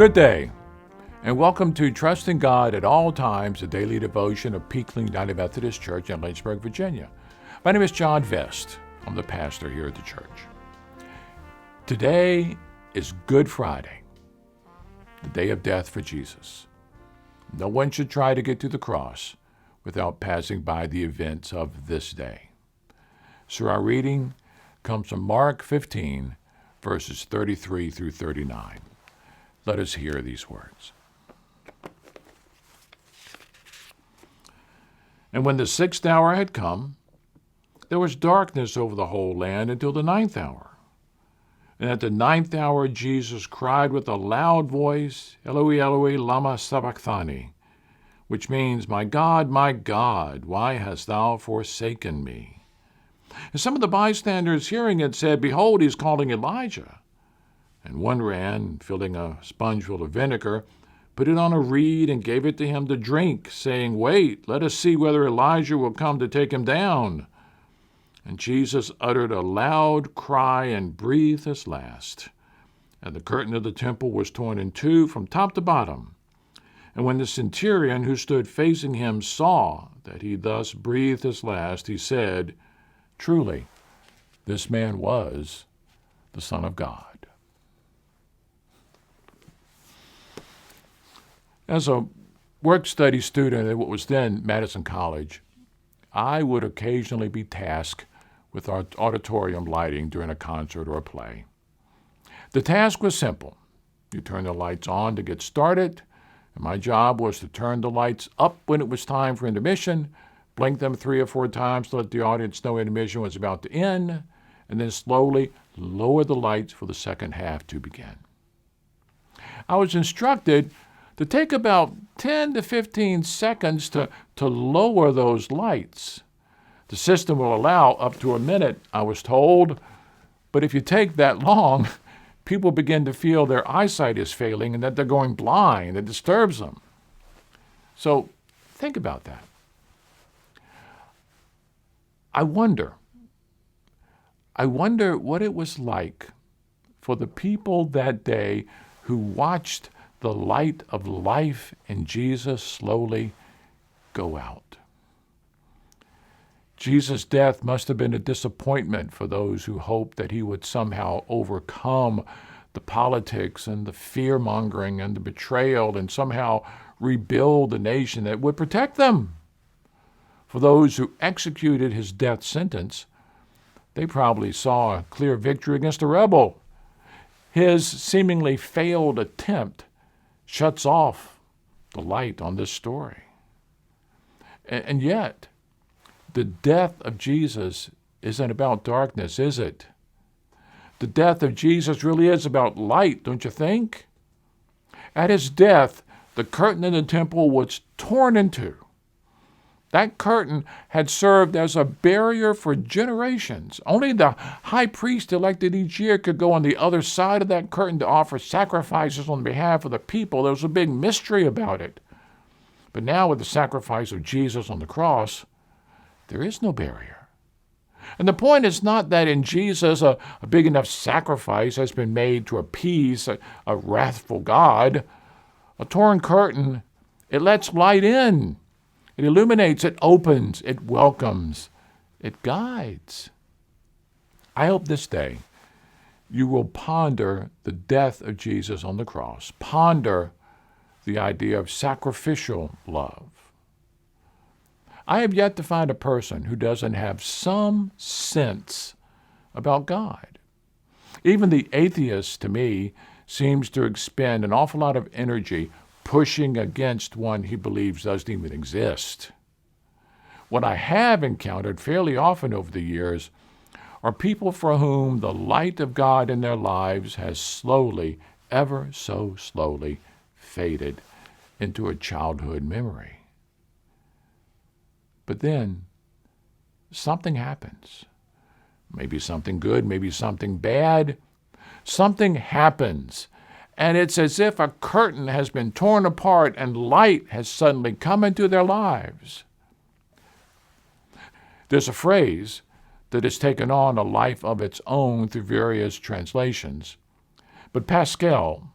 Good day, and welcome to Trusting God at All Times, a daily devotion of Peakling United Methodist Church in Lynchburg, Virginia. My name is John Vest. I'm the pastor here at the church. Today is Good Friday, the day of death for Jesus. No one should try to get to the cross without passing by the events of this day. So our reading comes from Mark 15, verses 33 through 39. Let us hear these words. And when the 6th hour had come, there was darkness over the whole land until the 9th hour. And at the 9th hour Jesus cried with a loud voice, Eloi, Eloi, lama sabachthani, which means, my God, why hast thou forsaken me? And some of the bystanders hearing it said, Behold, he's calling Elijah. And one ran, filling a sponge full of vinegar, put it on a reed and gave it to him to drink, saying, Wait, let us see whether Elijah will come to take him down. And Jesus uttered a loud cry and breathed his last. And the curtain of the temple was torn in two from top to bottom. And when the centurion who stood facing him saw that he thus breathed his last, he said, Truly, this man was the Son of God. As a work-study student at what was then Madison College, I would occasionally be tasked with our auditorium lighting during a concert or a play. The task was simple. You turn the lights on to get started, and my job was to turn the lights up when it was time for intermission, blink them 3 or 4 times to let the audience know intermission was about to end, and then slowly lower the lights for the second half to begin. I was instructed to take about 10 to 15 seconds to lower those lights. The system will allow up to a minute, I was told, but if you take that long, people begin to feel their eyesight is failing and that they're going blind. It disturbs them. So think about that. I wonder what it was like for the people that day who watched the light of life in Jesus slowly go out. Jesus' death must have been a disappointment for those who hoped that he would somehow overcome the politics and the fear-mongering and the betrayal and somehow rebuild a nation that would protect them. For those who executed his death sentence, they probably saw a clear victory against a rebel. His seemingly failed attempt shuts off the light on this story. And yet, the death of Jesus isn't about darkness, is it? The death of Jesus really is about light, don't you think? At his death, the curtain in the temple was torn in two. That curtain had served as a barrier for generations. Only the high priest elected each year could go on the other side of that curtain to offer sacrifices on behalf of the people. There was a big mystery about it. But now with the sacrifice of Jesus on the cross, there is no barrier. And the point is not that in Jesus a big enough sacrifice has been made to appease a wrathful God. A torn curtain, it lets light in. It illuminates, it opens, it welcomes, it guides. I hope this day you will ponder the death of Jesus on the cross. Ponder the idea of sacrificial love. I have yet to find a person who doesn't have some sense about God. Even the atheist, to me, seems to expend an awful lot of energy pushing against one he believes doesn't even exist. What I have encountered fairly often over the years are people for whom the light of God in their lives has slowly, ever so slowly, faded into a childhood memory. But then something happens. Maybe something good, maybe something bad. Something happens. And it's as if a curtain has been torn apart and light has suddenly come into their lives. There's a phrase that has taken on a life of its own through various translations. But Pascal,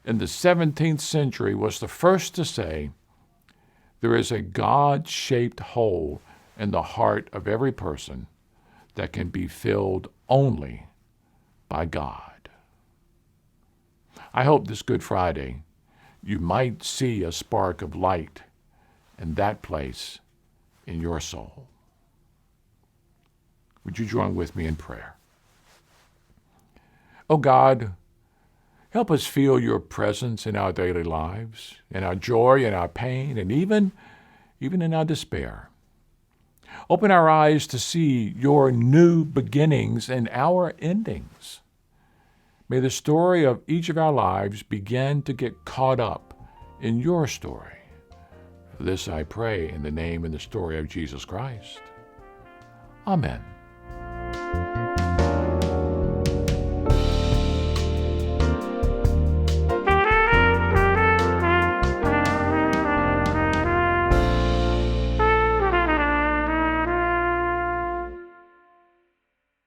in the 17th century was the first to say, there is a God-shaped hole in the heart of every person that can be filled only by God. I hope this Good Friday you might see a spark of light in that place in your soul. Would you join with me in prayer? Oh God, help us feel your presence in our daily lives, in our joy, in our pain, and even in our despair. Open our eyes to see your new beginnings and our endings. May the story of each of our lives begin to get caught up in your story. For this I pray in the name and the story of Jesus Christ. Amen.